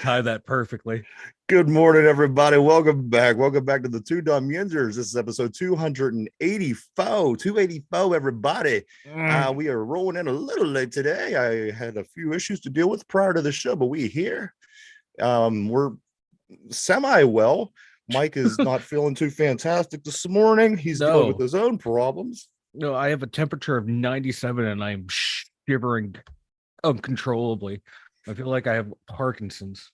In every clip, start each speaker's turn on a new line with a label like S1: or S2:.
S1: Tie that perfectly.
S2: Good morning, everybody. Welcome back. Welcome back to the Two Dumb Yinzers. This is episode 284. 284, everybody. We are rolling in a little late today. I had a few issues to deal with prior to the show, but we here. We're semi-well. Mike is not feeling too fantastic this morning. He's dealing with his own problems.
S1: No, I have a temperature of 97 and I'm shivering uncontrollably. I feel like I have Parkinson's.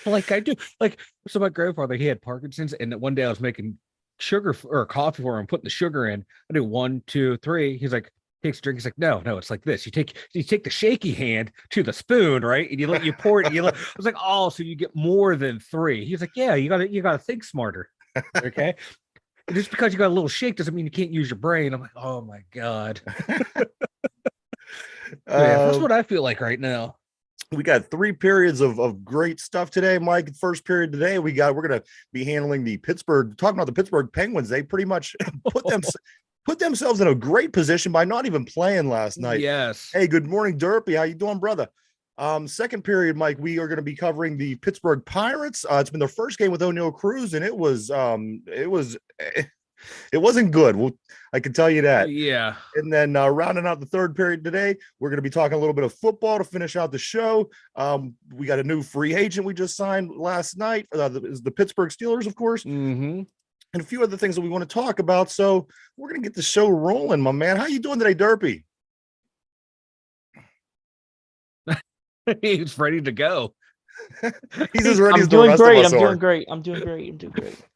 S1: Like I do. Like, so my grandfather, he had Parkinson's, and one day I was making sugar or coffee for him, putting the sugar in. I do 1, 2, 3. He's like, takes a drink. He's like, no, it's like this. You take the shaky hand to the spoon, right? And you pour it. I was like, oh, so you get more than 3. He's like, yeah, you gotta think smarter. Okay. Just because you got a little shake doesn't mean you can't use your brain. I'm like, oh my God. That's what I feel like right now.
S2: We got 3 periods of great stuff today, Mike. First period today, we're going to be handling talking about the Pittsburgh Penguins. They pretty much put themselves in a great position by not even playing last night.
S1: Yes.
S2: Hey, good morning, Derpy. How you doing, brother? Second period, Mike, we are going to be covering the Pittsburgh Pirates. It's been their first game with Oneil Cruz, and it wasn't good. I can tell you that.
S1: Yeah.
S2: And then rounding out the third period today, we're going to be talking a little bit of football to finish out the show. We got a new free agent we just signed last night. Is the Pittsburgh Steelers, of course.
S1: Mm-hmm.
S2: And a few other things that we want to talk about. So we're going to get the show rolling, my man. How you doing today, Derpy?
S1: He's ready to go.
S2: He's as ready as the rest of us are.
S3: I'm doing great.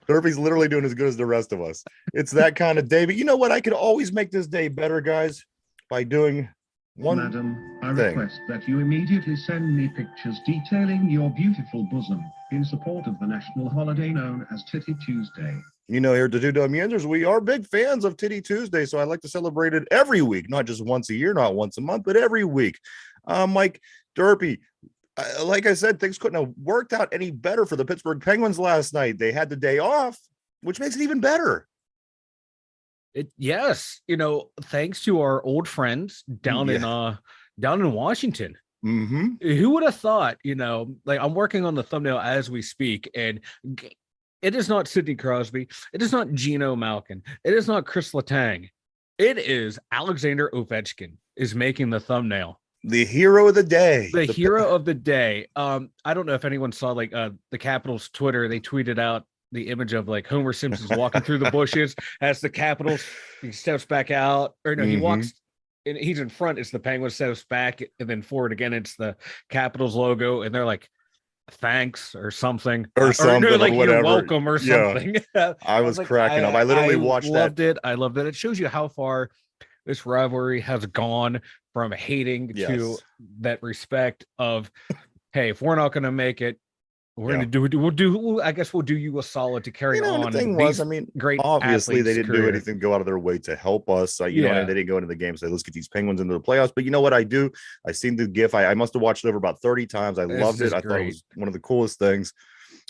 S2: Derpy's literally doing as good as the rest of us. It's that kind of day. But you know what? I could always make this day better, guys, by doing one
S4: Madam, I
S2: thing.
S4: request that you immediately send me pictures detailing your beautiful bosom in support of the national holiday known as Titty Tuesday.
S2: You know, here at the Two Dumb Yinzers, we are big fans of Titty Tuesday, so I like to celebrate it every week, not just once a year, not once a month, but every week. Mike, Derpy, like I said, things couldn't have worked out any better for the Pittsburgh Penguins last night. They had the day off, which makes it even better.
S1: Yes, thanks to our old friends down in Washington.
S2: Mm-hmm.
S1: Who would have thought? Like I'm working on the thumbnail as we speak, and it is not Sidney Crosby, it is not Geno Malkin, it is not Chris Letang, it is Alexander Ovechkin is making the thumbnail.
S2: The hero of the day.
S1: The hero of the day. I don't know if anyone saw the Capitals Twitter. They tweeted out the image of like Homer Simpson's walking through the bushes as the Capitals. He steps back out, or no, he walks. And he's in front. It's the Penguins, steps back, and then forward again. It's the Capitals logo, and they're like, "Thanks" or something,
S2: or something,
S1: like
S2: or whatever.
S1: You're welcome or something.
S2: Yeah. I was cracking up. I literally watched that.
S1: I loved it. It shows you how far this rivalry has gone from hating to that respect of, hey, if we're not going to make it, we're going to I guess we'll do you a solid to carry on.
S2: The thing was, great. Obviously, they didn't do anything, go out of their way to help us. They didn't go into the game and say, let's get these Penguins into the playoffs. But you know what I do? I seen the GIF. I must have watched it over about 30 times. I loved it. I thought it was one of the coolest things.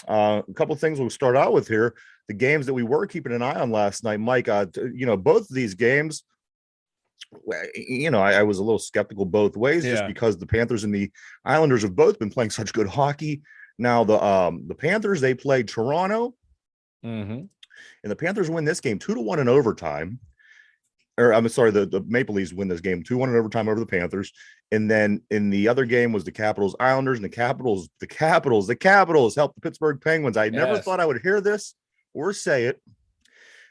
S2: A couple of things we'll start out with here. The games that we were keeping an eye on last night, Mike, both of these games, I was a little skeptical both ways just because the Panthers and the Islanders have both been playing such good hockey. Now the Panthers, they played Toronto, and the Panthers win this game 2-1 in overtime. Or I'm sorry, the Maple Leafs win this game 2-1 in overtime over the Panthers. And then in the other game was the Capitals Islanders, and the Capitals helped the Pittsburgh Penguins. I never thought I would hear this or say it,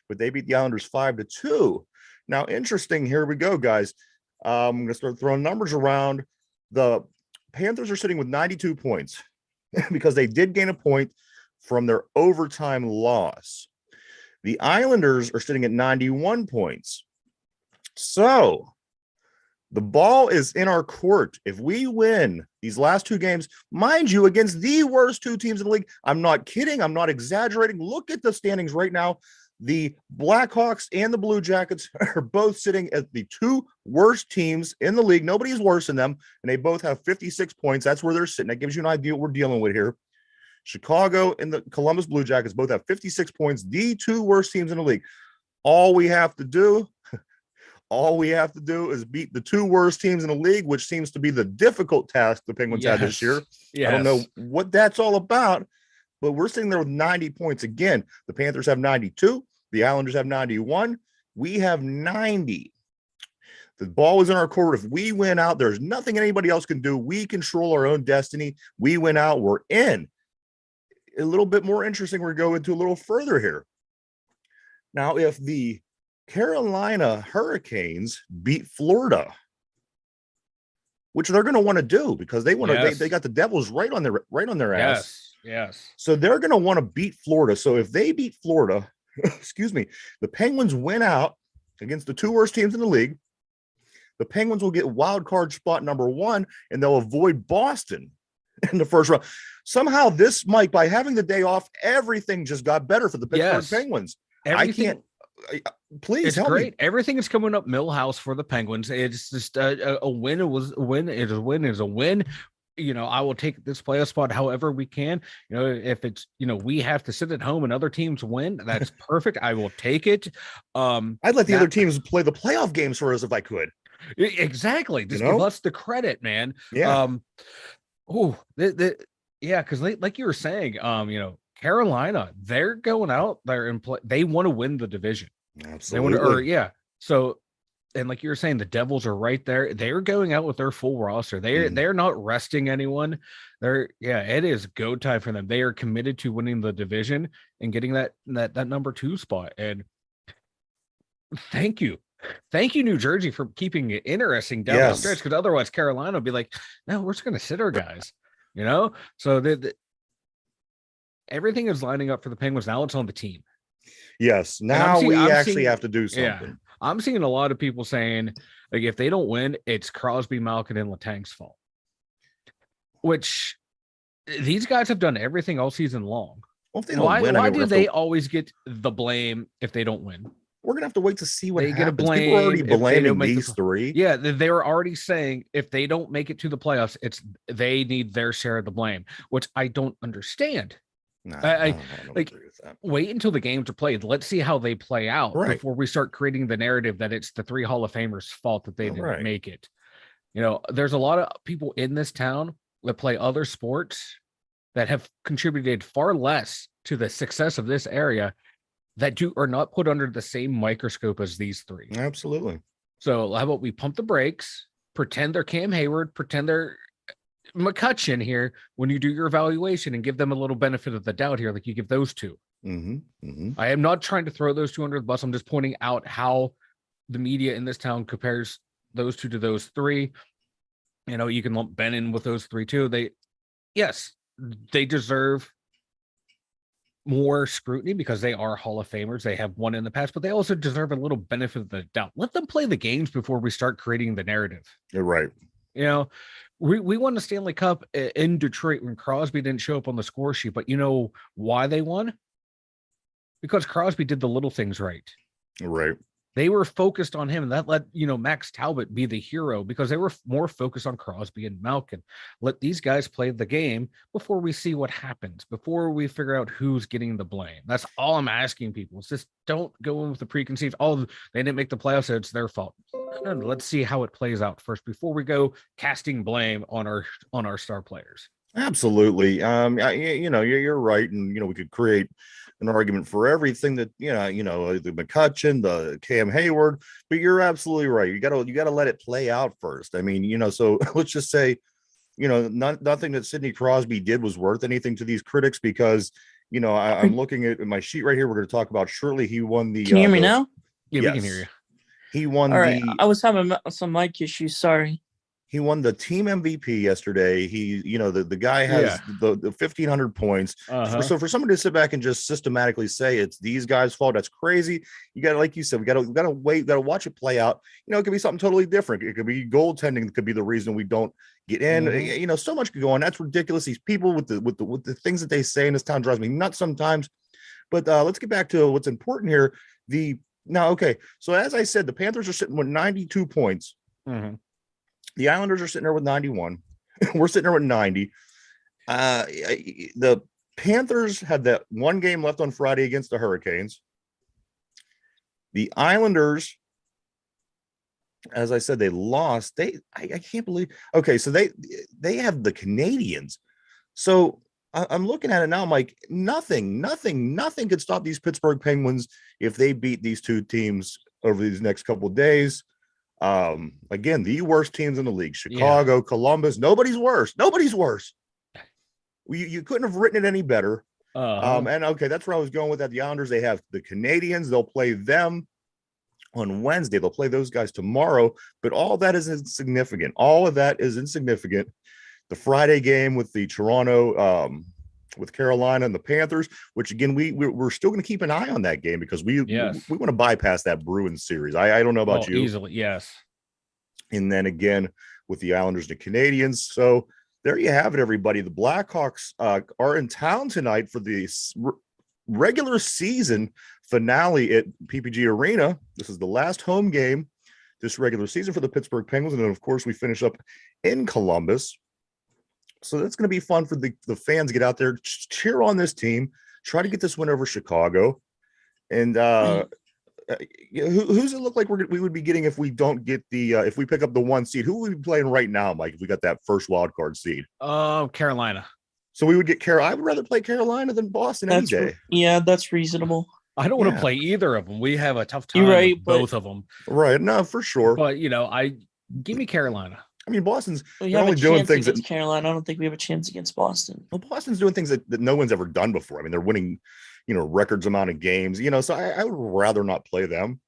S2: but they beat the Islanders 5-2. Now, interesting, here we go, guys. I'm going to start throwing numbers around. The Panthers are sitting with 92 points because they did gain a point from their overtime loss. The Islanders are sitting at 91 points. So the ball is in our court. If we win these last 2 games, mind you, against the worst 2 teams in the league, I'm not kidding. I'm not exaggerating. Look at the standings right now. The Blackhawks and the Blue Jackets are both sitting at the 2 worst teams in the league. Nobody's worse than them, and they both have 56 points. That's where they're sitting. That gives you an idea what we're dealing with here. Chicago and the Columbus Blue Jackets both have 56 points, the 2 worst teams in the league. All we have to do All we have to do is beat the 2 worst teams in the league, which seems to be the difficult task the Penguins had this year. I don't know what that's all about, but we're sitting there with 90 points again. The Panthers have 92. The Islanders have 91. We have 90. The ball is in our court. If we win out, there's nothing anybody else can do. We control our own destiny. We win out, we're in. A little bit more interesting, we're going into a little further here. Now, if the Carolina Hurricanes beat Florida, which they're going to want to do because they want to, they got the Devils right on their ass.
S1: Yes.
S2: So they're going to want to beat Florida. So if they beat Florida, excuse me, the Penguins win out against the 2 worst teams in the league. The Penguins will get wild card spot number 1, and they'll avoid Boston in the first round. Somehow this, Mike, by having the day off, everything just got better for the Pittsburgh Penguins. Please help me.
S1: Everything is coming up Millhouse for the Penguins. It's just a win. It was a win. It is a win. It is a win. I will take this playoff spot however we can. If it's, we have to sit at home and other teams win, that's perfect. I will take it.
S2: I'd let the other teams play the playoff games for us if I could.
S1: Exactly. Just give us the credit, man.
S2: Yeah.
S1: Because like you were saying, Carolina, they're going out there and they want to win the division.
S2: Absolutely.
S1: So, and like you were saying, the Devils are right there. They're going out with their full roster. They're not resting anyone. It is go time for them. They are committed to winning the division and getting that number 2 spot. And thank you, New Jersey, for keeping it interesting down the stretch. Because otherwise, Carolina would be like, no, we're just going to sit our guys. So everything is lining up for the Penguins. Now it's on the team.
S2: Yes. Now we actually have to do something.
S1: Yeah, I'm seeing a lot of people saying, like, if they don't win, it's Crosby, Malkin, and Letang's fault. Which these guys have done everything all season long.
S2: Well, if they don't win,
S1: why do they always get the blame if they don't win?
S2: We're gonna have to wait to see what
S1: they
S2: happens.
S1: Get a blame.
S2: People are already blaming these 3.
S1: Yeah, they were already saying if they don't make it to the playoffs, they need their share of the blame, which I don't understand. I don't agree with that. Wait until the games are played. Let's see how they play out before we start creating the narrative that it's the 3 Hall of Famers' fault that they didn't make it. There's a lot of people in this town that play other sports that have contributed far less to the success of this area that are not put under the same microscope as these 3.
S2: Absolutely.
S1: So how about we pump the brakes, pretend they're Cam Hayward, pretend they're McCutcheon here when you do your evaluation, and give them a little benefit of the doubt here, like you give those 2. I am not trying to throw those 2 under the bus. I'm just pointing out how the media in this town compares those 2 to those 3. You can lump Ben in with those 3 too. They deserve more scrutiny because they are Hall of Famers. They have won in the past, but they also deserve a little benefit of the doubt. Let them play the games before we start creating the narrative.
S2: You're right.
S1: We won the Stanley Cup in Detroit when Crosby didn't show up on the score sheet, but you know why they won? Because Crosby did the little things right.
S2: Right.
S1: They were focused on him, and that let Max Talbot be the hero because they were more focused on Crosby and Malkin. Let these guys play the game before we see what happens, before we figure out who's getting the blame. That's all I'm asking people. It's just don't go in with the preconceived, they didn't make the playoffs, so it's their fault. No, let's see how it plays out first before we go casting blame on our star players.
S2: Absolutely. You're right, and we could create an argument for everything that the McCutcheon, the Cam Hayward, but you're absolutely right. You gotta let it play out first. I mean, so let's just say, nothing that Sidney Crosby did was worth anything to these critics because, I'm looking at my sheet right here. We're going to talk about shortly. He won the.
S3: Can you hear me now?
S1: Yeah, we can hear you.
S2: He won
S3: I was having some mic issues. Sorry.
S2: He won the team MVP yesterday. He, the guy has the 1,500 points. So for somebody to sit back and just systematically say it's these guys' fault, that's crazy. You got to, like you said, we got to wait, got to watch it play out. It could be something totally different. It could be goaltending that could be the reason we don't get in. So much could go on. That's ridiculous. These people with the things that they say in this town drives me nuts sometimes. But let's get back to what's important here. So as I said, the Panthers are sitting with 92 points. The Islanders are sitting there with 91. We're sitting there with 90. The Panthers had that one game left on Friday against the Hurricanes. The Islanders as I said, they lost. I can't believe. Okay, so they have the Canadians. So I'm looking at it now. I'm like, nothing could stop these Pittsburgh Penguins if they beat these two teams over these next couple of days. Again, the worst teams in the league: Chicago, Columbus. Nobody's worse. You couldn't have written it any better. And okay, that's where I was going with that. The Islanders, they have the Canadians. They'll play them on Wednesday. They'll play those guys tomorrow. But all that is insignificant. All of that is insignificant. The Friday game with the Toronto, with Carolina and the Panthers, which again, we're still going to keep an eye on that game because we want to bypass that Bruins series. I don't know about you.
S1: Easily, yes.
S2: And then again with the Islanders and the Canadians. So there you have it, everybody. The Blackhawks are in town tonight for the regular season finale at PPG Arena. This is the last home game this regular season for the Pittsburgh Penguins. And then, of course, we finish up in Columbus. So that's going to be fun for the fans to get out there, cheer on this team, try to get this win over Chicago. And who's it look like we would be getting if we don't get if we pick up the 1 seed? Who would we be playing right now, Mike, if we got that first wild card seed?
S1: Carolina.
S2: So we would get Carolina. I would rather play Carolina than Boston any day.
S3: Yeah, that's reasonable.
S1: I don't want to play either of them. We have a tough time with both of them.
S2: Right. No, for sure.
S1: But, give me Carolina.
S2: I mean, Boston's
S3: only doing things against Carolina. I don't think we have a chance against Boston.
S2: Well, Boston's doing things that no one's ever done before. I mean, they're winning, records amount of games, so I would rather not play them.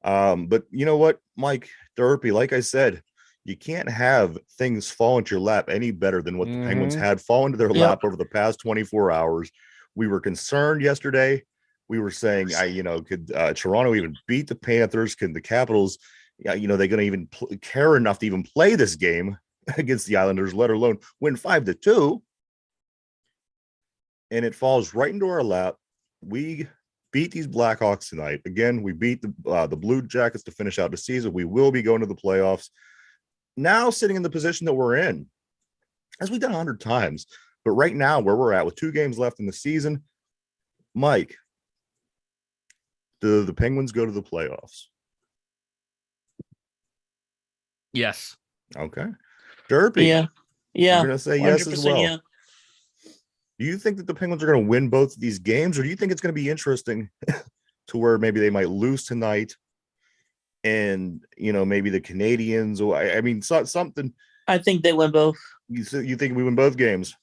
S2: But you know what, Mike Derpy, like I said, you can't have things fall into your lap any better than what the Penguins had fall into their lap over the past 24 hours. We were concerned yesterday. We were saying, could Toronto even beat the Panthers? Can the Capitals, they're going to even care enough to even play this game against the Islanders, let alone win 5-2? And it falls right into our lap. We beat these Blackhawks tonight. Again, we beat the Blue Jackets to finish out the season. We will be going to the playoffs. Now sitting in the position that we're in, as we've done 100 times. But right now, where we're at with 2 games left in the season, Mike, do the Penguins go to the playoffs?
S1: Yes.
S2: Okay. Derpy.
S3: Yeah.
S2: You're going to say yes as well.
S3: Yeah.
S2: Do you think that the Penguins are going to win both of these games, or do you think it's going to be interesting to where maybe they might lose tonight and, maybe the Canadians, or I mean, something.
S3: I think they win both.
S2: You think we win both games?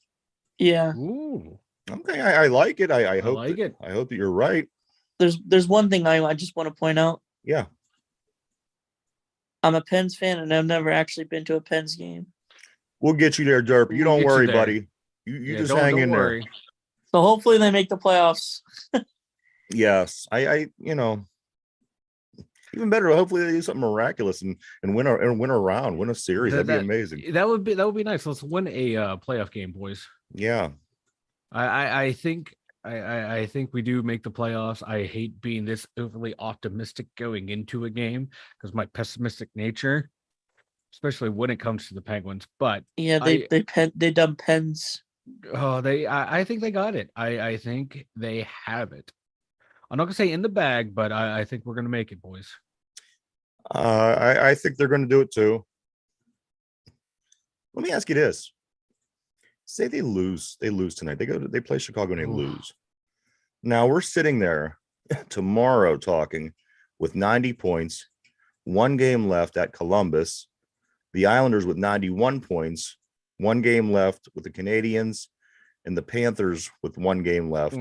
S3: Yeah.
S1: Ooh.
S2: Okay. I like it. I hope
S1: it.
S2: I hope that you're right.
S3: There's one thing I just want to point out.
S2: Yeah.
S3: I'm a Pens fan, and I've never actually been to a Pens game.
S2: We'll get you there, Derpy. You don't worry, buddy. You just hang in there.
S3: So hopefully they make the playoffs.
S2: Yes. I even better. Hopefully they do something miraculous and win a round, win a series. That'd be amazing.
S1: That would be nice. Let's win a playoff game, boys.
S2: Yeah.
S1: I think we do make the playoffs. I hate being this overly optimistic going into a game because my pessimistic nature, especially when it comes to the Penguins. But
S3: yeah, they dumb Pens.
S1: Oh, I think they got it. I think they have it. I'm not gonna say in the bag, but I think we're gonna make it, boys.
S2: I think they're gonna do it too. Let me ask you this. Say they lose tonight. They play Chicago and they lose. Now we're sitting there tomorrow talking with 90 points, 1 game left at Columbus. The Islanders with 91 points, 1 game left with the Canadians, and the Panthers with 1 game left,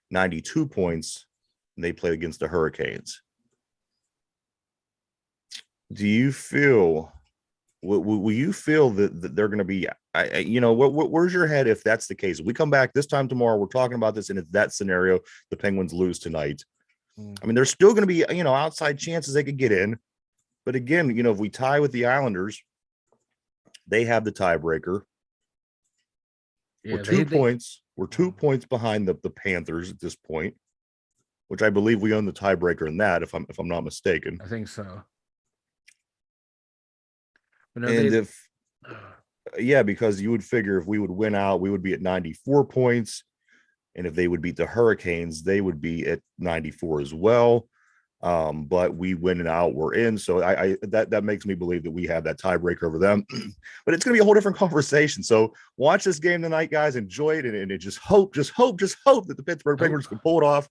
S2: 92 points. And they play against the Hurricanes. Do you feel? Will you feel that they're going to be? Where's your head if that's the case? If we come back this time tomorrow, we're talking about this, and if that scenario, the Penguins lose tonight. I mean, there's still going to be outside chances they could get in, but again, if we tie with the Islanders, they have the tiebreaker. Yeah, we're 2 points. We're 2 points behind the Panthers at this point, which I believe we own the tiebreaker in that, if I'm not mistaken.
S1: I think so.
S2: But because you would figure if we would win out, we would be at 94 points, and if they would beat the Hurricanes, they would be at 94 as well. But we win and out, we're in. So that makes me believe that we have that tiebreaker over them. But it's going to be a whole different conversation. So watch this game tonight, guys. Enjoy it, and just hope that the Pittsburgh Penguins can pull it off.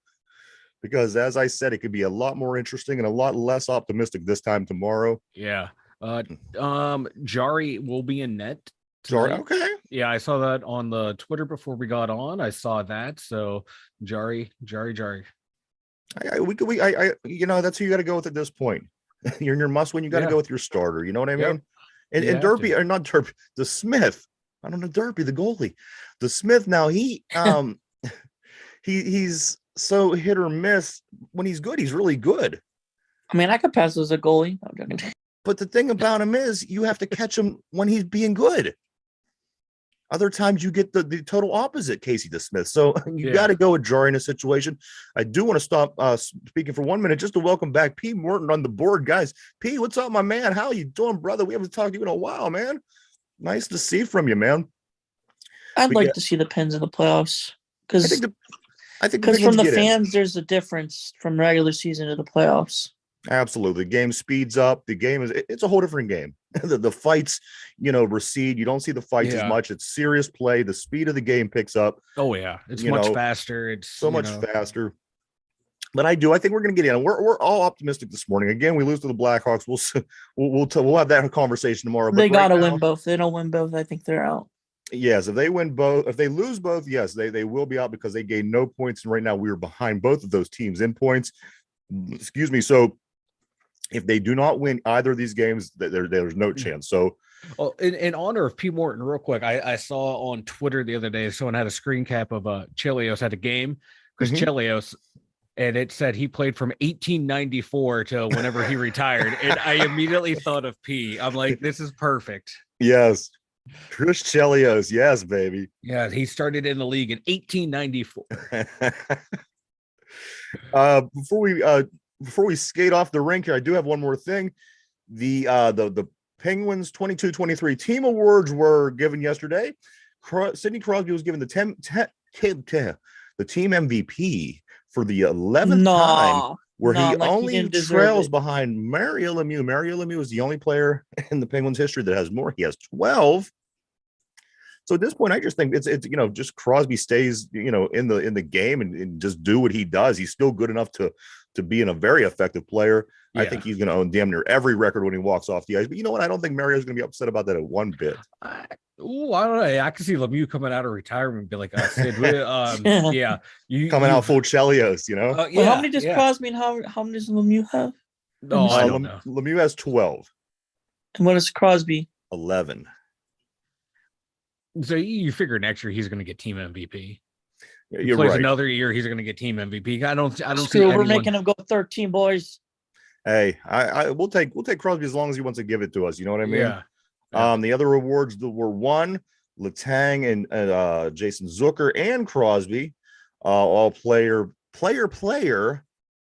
S2: Because as I said, it could be a lot more interesting and a lot less optimistic this time tomorrow.
S1: Yeah. Jari will be in net.
S2: Jari, okay.
S1: Yeah, I saw that on the Twitter before we got on. I saw that. So Jari.
S2: That's who you got to go with at this point. You're in your must win. You got to go with your starter. You know what I mean? Yep. And Derpy, or not Derpy, the Smith. I don't know, Derpy, the goalie. The Smith. Now he's so hit or miss. When he's good, he's really good.
S3: I mean, I could pass as a goalie. I'm joking.
S2: But the thing about him is you have to catch him when he's being good. Other times you get the total opposite, Casey DeSmith. So you got to go with Jari in a situation. I do want to stop speaking for 1 minute just to welcome back P. Morton on the board. Guys, P, what's up, my man? How you doing, brother? We haven't talked to you in a while, man. Nice to see from you, man.
S3: I'd like to see the Pens in the playoffs.
S2: I think
S3: because from the fans, there's a difference from regular season to the playoffs.
S2: Absolutely. The game speeds up. The game it's a whole different game. The fights, recede. You don't see the fights as much. It's serious play. The speed of the game picks up.
S1: Oh yeah. It's much faster. It's
S2: so much faster. But I think we're going to get in. We're all optimistic this morning. Again, we lose to the Blackhawks. We'll have that conversation tomorrow.
S3: They got to win both. They don't win both. I think they're out.
S2: Yes, if they win both, if they lose both, yes, they will be out because they gained no points. And right now we are behind both of those teams in points. Excuse me. So if they do not win either of these games, there's no chance. So,
S1: in honor of P. Morton, real quick, I saw on Twitter the other day someone had a screen cap of Chelios at a game because Chelios, and it said he played from 1894 to whenever he retired, and I immediately thought of P. I'm like, this is perfect.
S2: Yes, Chris Chelios, yes, baby.
S1: Yeah, he started in the league in 1894.
S2: Before we skate off the rink here, I do have one more thing. The Penguins 22-23 team awards were given yesterday. Sidney Crosby was given the team MVP for the 11th time, where he only trails behind Mario Lemieux. Mario Lemieux is the only player in the Penguins history that has more. He has 12. So at this point, I just think it's just Crosby stays in the game and just do what he does. He's still good enough to be a very effective player. I think he's going to own damn near every record when he walks off the ice. But you know what? I don't think Mario's going to be upset about that at one bit.
S1: I don't know. I can see Lemieux coming out of retirement and be like, Sid, coming
S2: out full Chelios,
S3: Well, how many does Crosby and how many does Lemieux have?
S1: I don't know.
S2: Lemieux has 12.
S3: And what is Crosby?
S2: 11.
S1: So you figure next year he's going to get team MVP.
S2: You're
S1: plays
S2: right.
S1: Another year he's going to get team MVP. I don't see.
S3: We're making him go 13, boys.
S2: Hey, we'll take Crosby as long as he wants to give it to us. You know what I mean?
S1: Yeah.
S2: The other awards that were won, Letang and Jason Zucker and Crosby, all player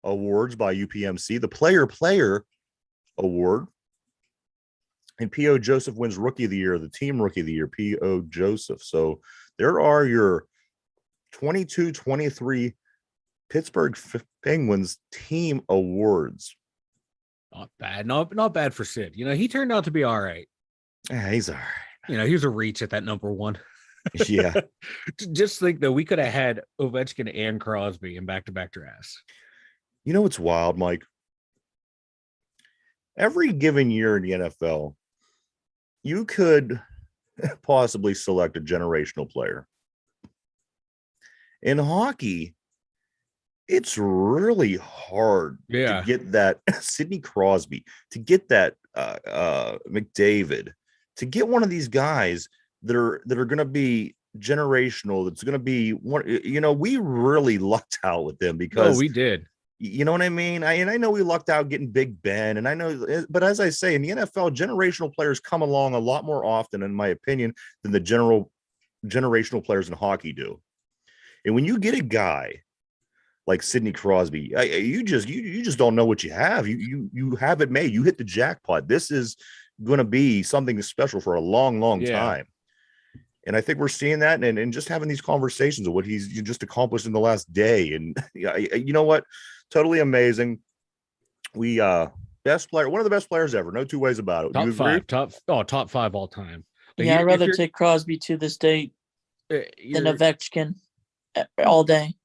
S2: awards by UPMC. The player award. And P.O. Joseph wins Rookie of the Year, the team Rookie of the Year, P.O. Joseph. So there are your 22-23 Pittsburgh Penguins team awards.
S1: Not bad. Not bad for Sid. He turned out to be all right.
S2: Yeah, he's all right.
S1: He was a reach at that number one.
S2: Yeah.
S1: Just think that we could have had Ovechkin and Crosby in back-to-back drafts.
S2: You know what's wild, Mike? Every given year in the NFL, you could possibly select a generational player. In hockey, it's really hard to get that Sidney Crosby, to get that McDavid, to get one of these guys that are going to be generational. That's going to be one. We really lucked out with them because
S1: we did.
S2: You know what I mean? I know we lucked out getting Big Ben, and I know, but as I say, in the NFL, generational players come along a lot more often, in my opinion, than the generational players in hockey do. And when you get a guy like Sidney Crosby, you just don't know what you have. You have it made. You hit the jackpot. This is going to be something special for a long time. And I think we're seeing that and just having these conversations of what he's just accomplished in the last day. And you know what? Totally amazing. We best player, one of the best players ever. No two ways about it.
S1: Top
S2: Do you
S1: five,
S2: agree?
S1: top five all time.
S3: Yeah, I'd rather take Crosby to this day than Ovechkin all day.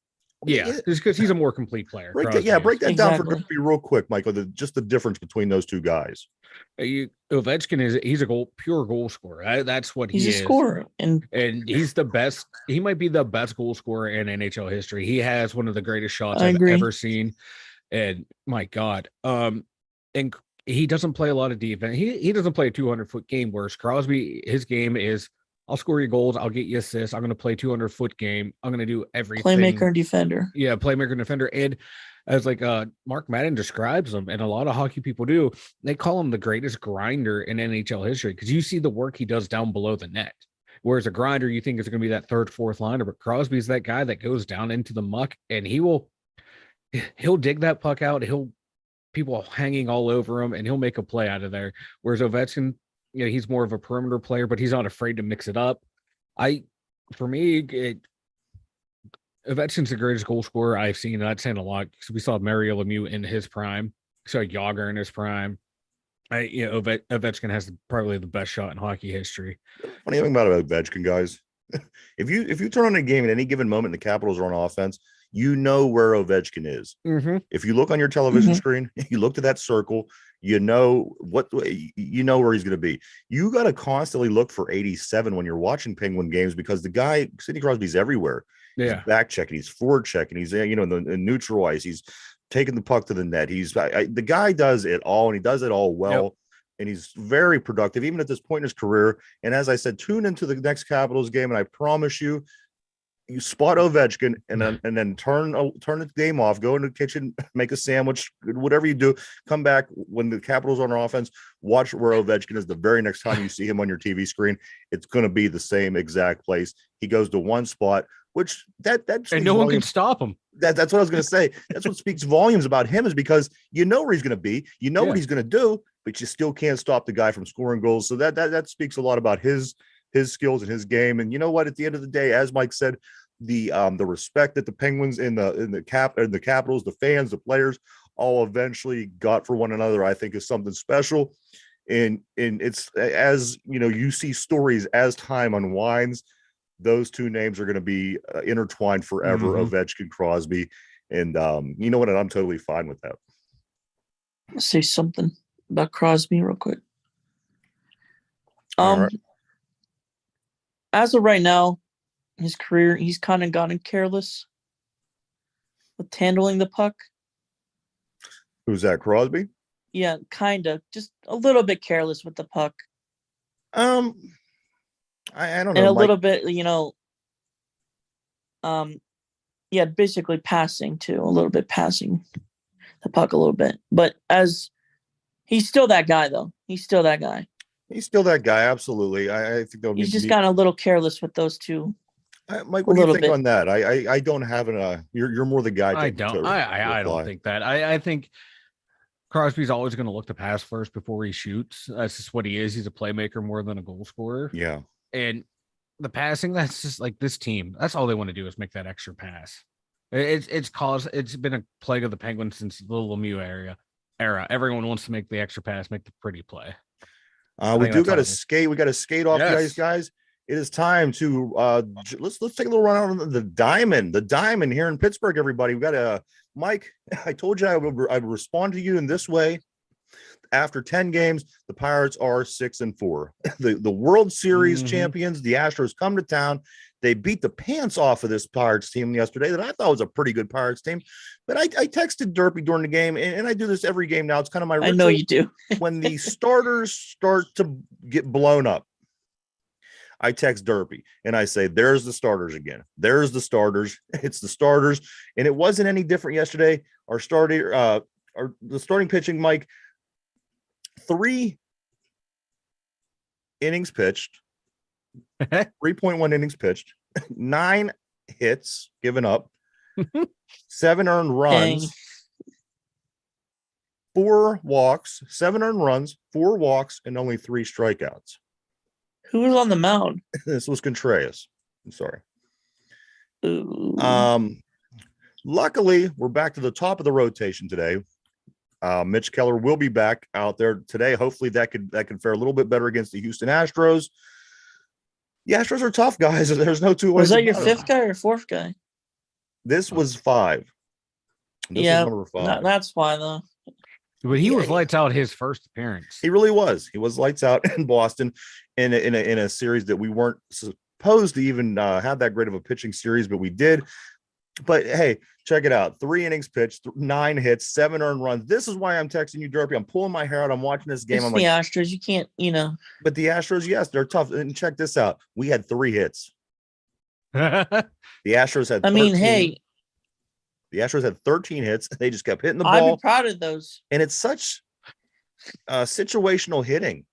S1: Yeah, just because he's a more complete player.
S2: Break that down for Derby real quick, Michael. Just the difference between those two guys.
S1: Ovechkin he's a pure goal scorer. That's what
S3: he's
S1: a
S3: scorer, and
S1: he's the best. He might be the best goal scorer in NHL history. He has one of the greatest shots I've ever seen. And my God, and he doesn't play a lot of defense. He doesn't play a 200-foot game. Whereas Crosby, his game is, I'll score you goals. I'll get you assists. I'm going to play 200-foot game. I'm going to do everything.
S3: Playmaker and defender.
S1: Yeah, playmaker and defender. And as Mark Madden describes him, and a lot of hockey people do, they call him the greatest grinder in NHL history because you see the work he does down below the net. Whereas a grinder, you think is going to be that third, fourth liner, but Crosby's that guy that goes down into the muck and he'll dig that puck out. People hanging all over him, and he'll make a play out of there. Whereas Ovechkin, he's more of a perimeter player, but he's not afraid to mix it up. For me, Ovechkin's the greatest goal scorer I've seen. That's saying a lot because we saw Mario Lemieux in his prime, saw Yager in his prime. Ovechkin has probably the best shot in hockey history.
S2: Funny thing about Ovechkin, guys, if you turn on a game at any given moment, the Capitals are on offense, you know where Ovechkin is.
S1: Mm-hmm.
S2: If you look on your television screen, you look to that circle, you know where he's going to be. You got to constantly look for 87 when you're watching Penguin games because the guy, Sidney Crosby's everywhere.
S1: Yeah.
S2: He's back checking, he's forward checking, he's in the neutral ice, he's taking the puck to the net. The guy does it all, and he does it all well. Yep. And he's very productive, even at this point in his career. And as I said, tune into the next Capitals game, and I promise you spot Ovechkin, and then turn the game off, go into the kitchen, make a sandwich, whatever you do, come back when the Capitals are on offense, watch where Ovechkin is the very next time you see him on your TV screen. It's going to be the same exact place. He goes to one spot, which that
S1: and no one can stop him.
S2: That's what I was going to say. That's what speaks volumes about him, is because you know where he's going to be, you know what he's going to do, but you still can't stop the guy from scoring goals. So that speaks a lot about his skills and his game. And you know what? At the end of the day, as Mike said, the respect that the Penguins and the Capitals, the fans, the players, all eventually got for one another, I think is something special. And it's, as you see stories as time unwinds, those two names are going to be intertwined forever. Ovechkin, Crosby, and you know what? I'm totally fine with that.
S3: I'll say something about Crosby real quick.
S2: Right.
S3: As of right now, his career, he's kind of gotten careless with handling the puck.
S2: Who's that, Crosby?
S3: Yeah, kind of. Just a little bit careless with the puck.
S2: I don't know.
S3: And a little bit, basically passing too. A little bit passing the puck a little bit. But he's still that guy, though. He's still that guy.
S2: He's still that guy, absolutely. I think
S3: he's just gotten a little careless with those two.
S2: Mike, what do you think on that? I don't have you're more the guy.
S1: I don't think that. I think Crosby's always going to look to pass first before he shoots. That's just what he is. He's a playmaker more than a goal scorer.
S2: Yeah.
S1: And the passing, that's just like this team. That's all they want to do is make that extra pass. It's been a plague of the Penguins since the Lemieux era. Everyone wants to make the extra pass, make the pretty play.
S2: We do got to skate. We got to skate off the ice, guys. It is time to let's take a little run on the diamond here in Pittsburgh. Everybody, we got Mike. I told you I would respond to you in this way. After 10 games, the Pirates are 6-4. The World Series champions, the Astros, come to town. They beat the pants off of this Pirates team yesterday that I thought was a pretty good Pirates team. But I texted Derpy during the game, and I do this every game now. It's kind of my ritual.
S3: I know you do.
S2: When the starters start to get blown up, I text Derpy and I say, there's the starters again. There's the starters. It's the starters. And it wasn't any different yesterday. The starting pitching, Mike, 3 innings pitched, 3.1 innings pitched, 9 hits given up, 7 earned runs, 4 walks, 7 earned runs, 4 walks, and only 3 strikeouts.
S3: Who was on the mound?
S2: This was Contreras. I'm sorry.
S3: Ooh.
S2: Luckily, we're back to the top of the rotation today. Mitch Keller will be back out there today. Hopefully that could fare a little bit better against the Houston Astros. The Astros are tough, guys. There's no two ways.
S3: Was that your
S2: about
S3: fifth
S2: it.
S3: guy or fourth guy?
S2: This was 5. This
S3: Yeah,
S2: was number 5.
S3: that's fine though.
S1: But he was lights out his first appearance.
S2: He really was. He was lights out in Boston in a series that we weren't supposed to even have that great of a pitching series, but we did. But hey, check it out. 3 innings pitched, 9 hits, 7 earned runs. This is why I'm texting you, Derpy. I'm pulling my hair out. I'm watching this game.
S3: It's
S2: I'm
S3: the
S2: like,
S3: Astros. You can't,
S2: But the Astros, yes, they're tough. And check this out. We had 3 hits. The Astros had 13.
S3: hey.
S2: The Astros had 13 hits. They just kept hitting the
S3: I'd
S2: ball.
S3: be proud of those.
S2: And it's such situational hitting.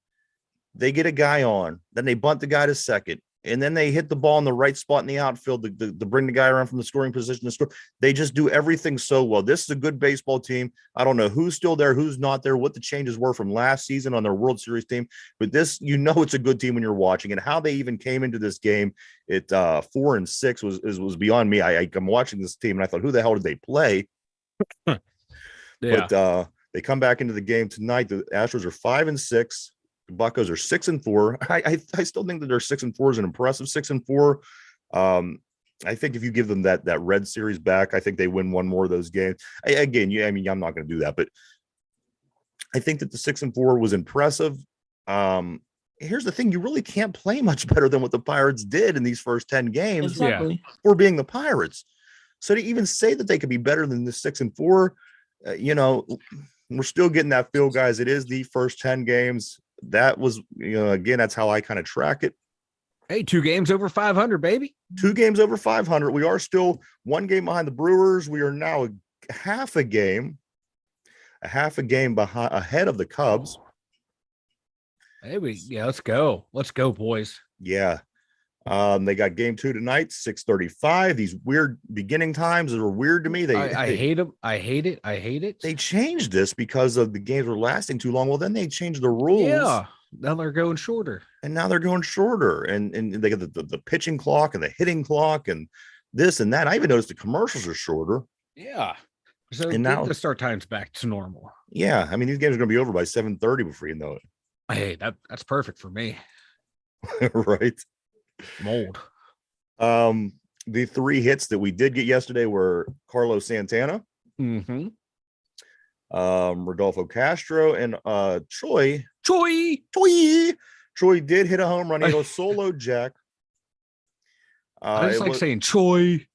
S2: They get a guy on, then they bunt the guy to second, and then they hit the ball in the right spot in the outfield to bring the guy around from the scoring position to score. They just do everything so well. This is a good baseball team. I don't know who's still there, who's not there, what the changes were from last season on their World Series team, but this, it's a good team when you're watching. And how they even came into this game at 4-6 was beyond me. I'm watching this team and I thought, who the hell did they play?
S1: Yeah.
S2: But they come back into the game tonight. The Astros are 5-6. The Buccos are 6-4. I still think that their 6-4 is an impressive 6-4. I think if you give them that red series back, I think they win one more of those games. I'm not going to do that, but I think that the 6-4 was impressive. Here's the thing: you really can't play much better than what the Pirates did in these first 10 games.
S3: Exactly.
S2: For being the Pirates. So to even say that they could be better than the 6-4, we're still getting that feel, guys. It is the first 10 games. That was, again, that's how I kind of track it.
S1: Hey, 2 games over 500, baby.
S2: 2 games over 500. We are still 1 game behind the Brewers. We are now half a game behind, ahead of the Cubs.
S1: Hey, let's go. Let's go, boys.
S2: Yeah. They got game 2 tonight, 6:35. These weird beginning times are weird to me.
S1: I hate them. I hate it. I hate it.
S2: They changed this because of the games were lasting too long. Well, then they changed the rules.
S1: Yeah. Now they're going shorter.
S2: And now they're going shorter. And they got the pitching clock and the hitting clock and this and that. I even noticed the commercials are shorter.
S1: Yeah. So
S2: and now
S1: the start time's back to normal.
S2: Yeah. I mean, these games are going to be over by 7:30 before you know it.
S1: Hey, that's perfect for me.
S2: Right.
S1: Mold.
S2: The 3 hits that we did get yesterday were Carlos Santana,
S1: Mm-hmm.
S2: Rodolfo Castro, and Troy. Troy did hit a home run. He had a solo jack.
S1: I just like saying Troy.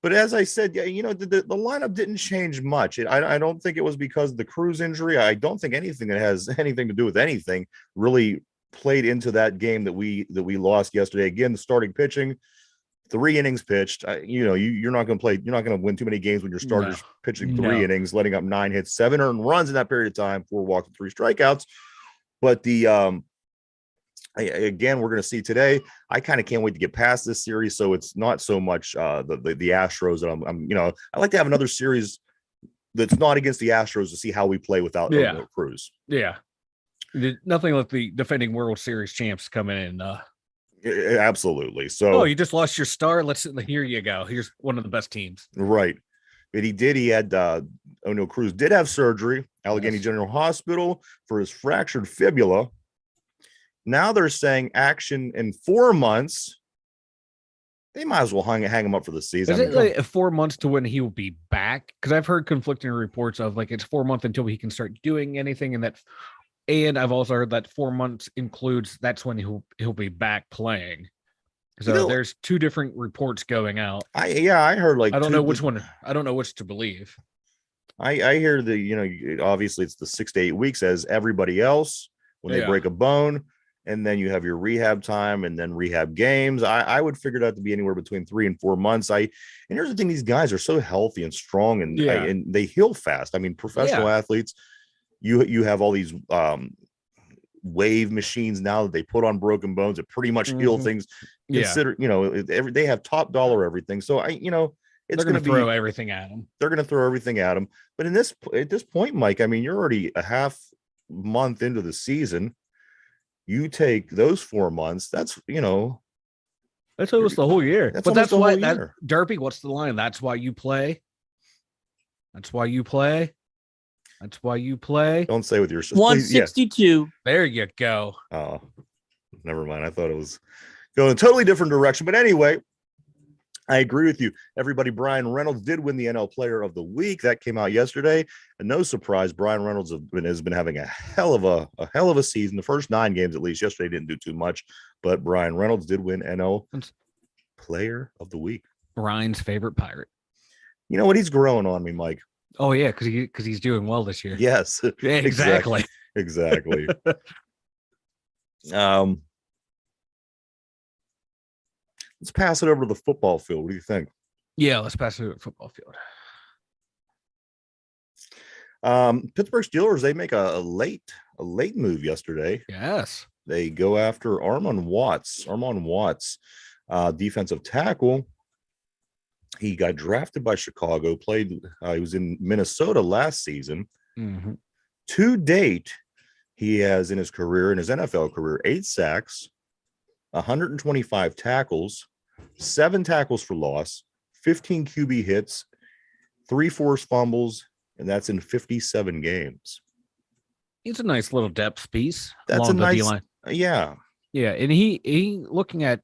S2: But as I said, the lineup didn't change much. I don't think it was because of the Cruz injury. I don't think anything that has anything to do with anything really played into that game that we lost yesterday. Again, the starting pitching, 3 innings pitched. You're not going to play. You're not going to win too many games when your starters pitching 3 innings, letting up 9 hits, 7 earned runs in that period of time, 4 walks and 3 strikeouts. But again, we're going to see today. I kind of can't wait to get past this series. So it's not so much the Astros that I like to have another series that's not against the Astros to see how we play without Oneil Cruz.
S1: Yeah. Nothing like the defending World Series champs coming in.
S2: Absolutely. So,
S1: you just lost your star. Here you go. Here's one of the best teams.
S2: Right. But he had Oneil Cruz did have surgery, Allegheny General Hospital, for his fractured fibula. Now they're saying action in 4 months. They might as well hang him up for the season.
S1: Is it like 4 months to when he will be back? Because I've heard conflicting reports of it's 4 months until he can start doing anything, and I've also heard that 4 months includes that's when he'll be back playing. So there's 2 different reports going out.
S2: I heard
S1: I don't know which one. I don't know which to believe.
S2: I hear that obviously it's the 6 to 8 weeks as everybody else when they break a bone, and then you have your rehab time and then rehab games. I would figure that to be anywhere between 3 and 4 months. And here's the thing: these guys are so healthy and strong, and they heal fast. I mean, professional athletes. You have all these wave machines now that they put on broken bones that pretty much heal things. Consider they have top dollar everything. So it's going to throw
S1: everything at them.
S2: They're going to throw everything at them. But at this point, Mike, I mean, you're already a half month into the season. You take those 4 months. That's
S1: almost the whole year.
S2: That's
S1: but that's why
S2: year.
S1: Derpy. What's the line? That's why you play. That's why you play. That's why you play.
S2: Don't say with your
S3: 162.
S2: Yeah.
S1: There you go.
S2: Oh, never mind. I thought it was going a totally different direction. But anyway, I agree with you. Everybody, Brian Reynolds did win the NL Player of the Week. That came out yesterday. And no surprise, Brian Reynolds has been having a hell of a season. The first 9 games, at least. Yesterday didn't do too much, but Brian Reynolds did win NL Player of the Week.
S1: Brian's favorite Pirate.
S2: You know what? He's growing on me, Mike.
S1: Oh yeah, because he's doing well this year.
S2: Yes,
S1: Yeah, exactly.
S2: Exactly. Let's pass it over to the football field. What do you think?
S1: Yeah, let's pass it to the football field.
S2: Pittsburgh Steelers, they make a late move yesterday.
S1: Yes.
S2: They go after Armon Watts, defensive tackle. He got drafted by Chicago, he was in Minnesota last season.
S1: Mm-hmm.
S2: To date, he has in his NFL career, 8 sacks, 125 tackles, 7 tackles for loss, 15 QB hits, 3 forced fumbles, and that's in 57 games.
S1: He's a nice little depth piece.
S2: That's
S1: along
S2: a nice,
S1: the D-line.
S2: Yeah.
S1: Yeah, and he looking at,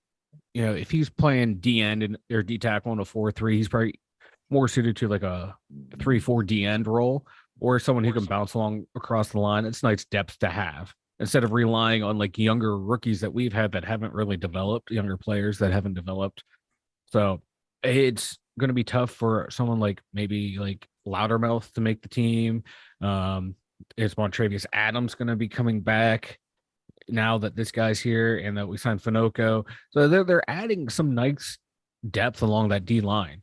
S1: if he's playing D end or D tackle in a 4-3, he's probably more suited to like a 3-4 D end role, or someone who can bounce along across the line. It's nice depth to have instead of relying on like younger rookies that we've had that haven't really developed, younger players that haven't developed. So it's going to be tough for someone like maybe like Loudermouth to make the team. Is Montravius Adams going to be coming back now that this guy's here and that we signed Finoco? So they're adding some nice depth along that D line,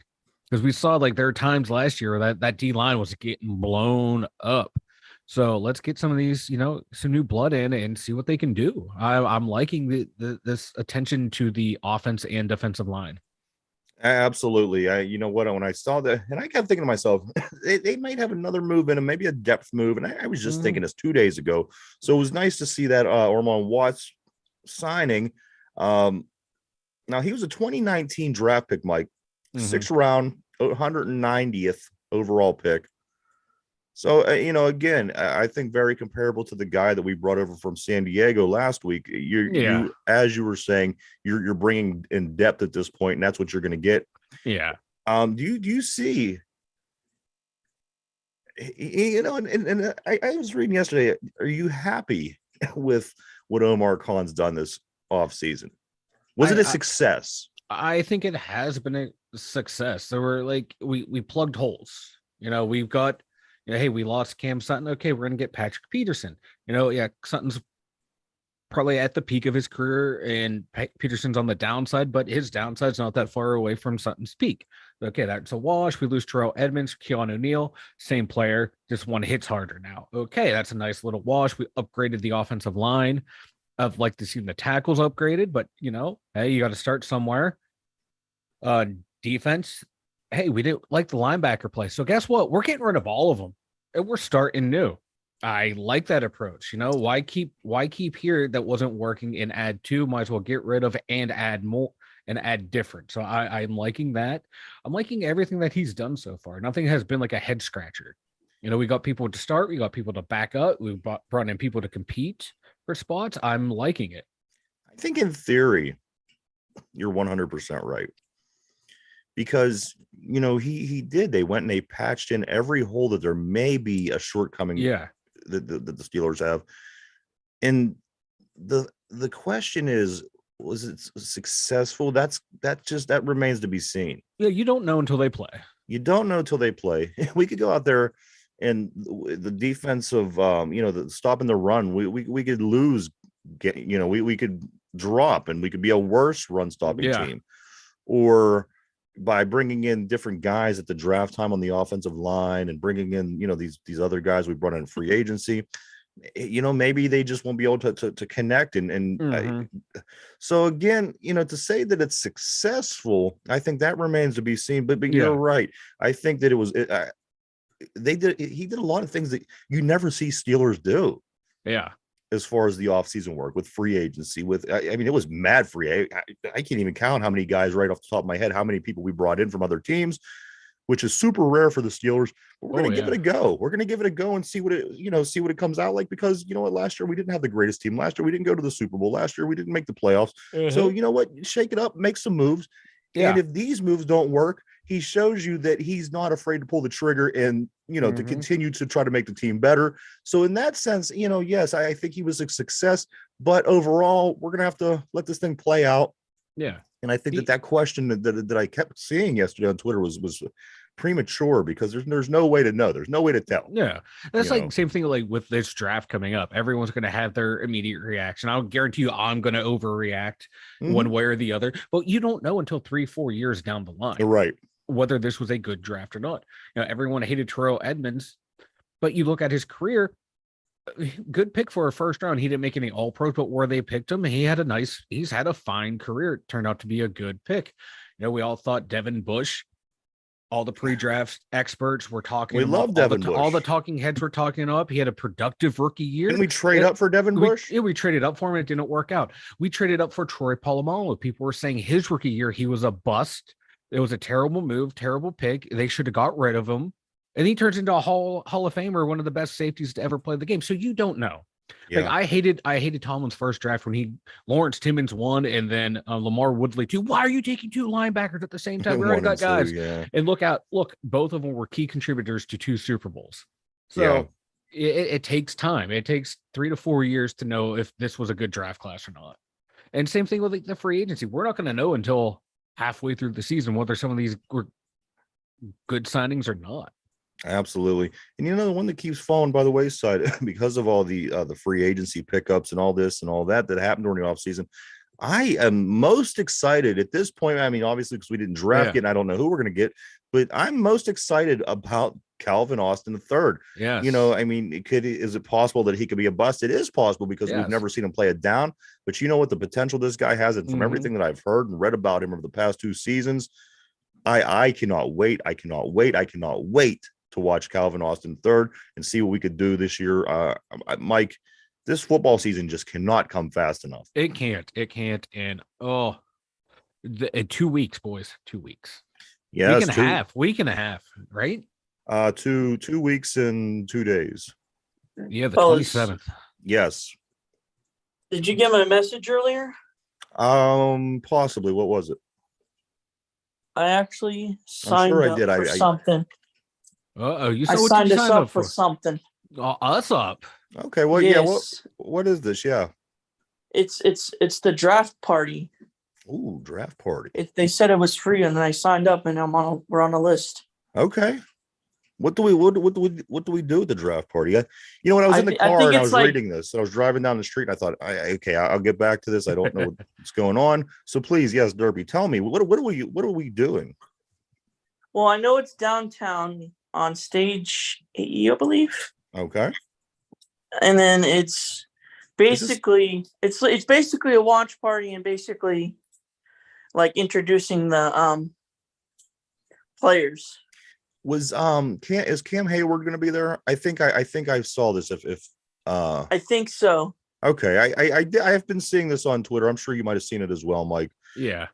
S1: because we saw like there are times last year that D line was getting blown up. So let's get some of these, some new blood in and see what they can do. I'm liking this attention to the offense and defensive line.
S2: Absolutely. You know what? When I saw that, and I kept thinking to myself, they might have another move in them, maybe a depth move. And I was just thinking this 2 days ago. So it was nice to see that Armon Watts signing. Now, he was a 2019 draft pick, Mike. 6th round, 190th overall pick. So, again, I think very comparable to the guy that we brought over from San Diego last week. You, as you were saying, you're bringing in depth at this point, and that's what you're going to get.
S1: Yeah.
S2: Do you see? And I was reading yesterday. Are you happy with what Omar Khan's done this offseason? Was it a success?
S1: I think it has been a success. There were we plugged holes. We've got. Hey, we lost Cam Sutton. Okay, we're going to get Patrick Peterson. Sutton's probably at the peak of his career, and Peterson's on the downside, but his downside's not that far away from Sutton's peak. Okay, that's a wash. We lose Terrell Edmonds, Keanu Neal, same player, just one hits harder now. Okay, that's a nice little wash. We upgraded the offensive line. I'd like to see the tackles upgraded, but, hey, you got to start somewhere. Defense. Hey, we didn't like the linebacker play. So guess what? We're getting rid of all of them and we're starting new. I like that approach. Why keep here that wasn't working and add 2? Might as well get rid of and add more and add different. So I'm liking that. I'm liking everything that he's done so far. Nothing has been like a head scratcher. We got people to start. We got people to back up. We brought in people to compete for spots. I'm liking it.
S2: I think in theory, you're 100% right. Because, he did. They went and they patched in every hole that there may be a shortcoming that the Steelers have. And the question is, was it successful? That remains to be seen.
S1: Yeah, you don't know until they play.
S2: You don't know until they play. We could go out there and the defensive, the stopping the run, we could lose. We could drop and we could be a worse run stopping team. Or by bringing in different guys at the draft time on the offensive line and bringing in, these other guys we brought in free agency, maybe they just won't be able to connect. So again, to say that it's successful, I think that remains to be seen, but you're right. I think that he did a lot of things that you never see Steelers do.
S1: Yeah.
S2: As far as the offseason work with free agency, it was mad free. I can't even count how many guys right off the top of my head, how many people we brought in from other teams. which is super rare for the Steelers. But we're going to give it a
S1: yeah.
S2: go. We're going to give it a go and see what it comes out like, because you know what, last year we didn't have the greatest team. Last year we didn't go to the Super Bowl. Last year we didn't make the playoffs. So you know what, shake it up, make some moves.
S1: Yeah.
S2: And if these moves don't work, he shows you that he's not afraid to pull the trigger and, to continue to try to make the team better. So in that sense, yes, I think he was a success, but overall we're going to have to let this thing play out.
S1: Yeah.
S2: And I think that question that I kept seeing yesterday on Twitter was premature, because there's no way to know. There's no way to tell.
S1: Yeah. That's like the same thing like with this draft coming up. Everyone's going to have their immediate reaction. I'll guarantee you I'm going to overreact one way or the other, but you don't know until 3-4 years down the line.
S2: Right.
S1: Whether this was a good draft or not. Everyone hated Terrell Edmonds, but you look at his career, good pick for a first round. He didn't make any all pros, but where they picked him, he's had a fine career. It turned out to be a good pick. We all thought Devin Bush, all the pre-draft experts were talking.
S2: We love Devin Bush.
S1: All the talking heads were talking up. He had a productive rookie year.
S2: Didn't we trade up for Devin Bush?
S1: We traded up for him and it didn't work out. We traded up for Troy Polamalu. People were saying his rookie year, he was a bust. It was a terrible move, terrible pick. They should have got rid of him. And he turns into a Hall of Famer, one of the best safeties to ever play the game. So you don't know. Yeah. Like I hated Tomlin's first draft when Lawrence Timmons won and then Lamar Woodley too. Why are you taking two linebackers at the same time? We already got guys. And look, both of them were key contributors to 2 Super Bowls. So it takes time. It takes 3 to 4 years to know if this was a good draft class or not. And same thing with the free agency. We're not going to know until halfway through the season whether some of these were good signings or not.
S2: Absolutely. And the one that keeps falling by the wayside because of all the free agency pickups and all this and all that happened during the offseason. I am most excited at this point. I mean, obviously, because we didn't draft it, and I don't know who we're going to get, but I'm most excited about Calvin Austin III.
S1: Yeah.
S2: I mean, is it possible that he could be a bust? It is possible because we've never seen him play it down. But you know what the potential this guy has, and from everything that I've heard and read about him over the past 2 seasons, I cannot wait. I cannot wait to watch Calvin Austin III and see what we could do this year. Mike, this football season just cannot come fast enough.
S1: It can't. And 2 weeks, boys. 2 weeks.
S2: Yeah,
S1: week and a half, right?
S2: 2 weeks and 2 days.
S1: Yeah, the 27th.
S2: Yes.
S3: Did you get my message earlier?
S2: Possibly. What was it?
S3: I actually signed up for something.
S1: You
S3: I signed us up for something.
S1: Us up.
S2: Okay. Well,
S3: yes.
S2: What is this? Yeah.
S3: It's the draft party.
S2: Ooh, draft party.
S3: They said it was free, and then I signed up, and we're on the list.
S2: Okay. What do we do at the draft party? When I was in the car and I was reading this, and I was driving down the street, and I thought, I'll get back to this. I don't know what's going on. So please, yes, Derby, tell me what are we doing?
S3: Well, I know it's downtown on stage AE, I believe.
S2: Okay.
S3: And then it's basically it's basically a watch party and basically like introducing the players.
S2: Is Cam Hayward going to be there? I think I saw this. If
S3: I think so.
S2: Okay, I have been seeing this on Twitter. I'm sure you might have seen it as well, Mike.
S1: Yeah.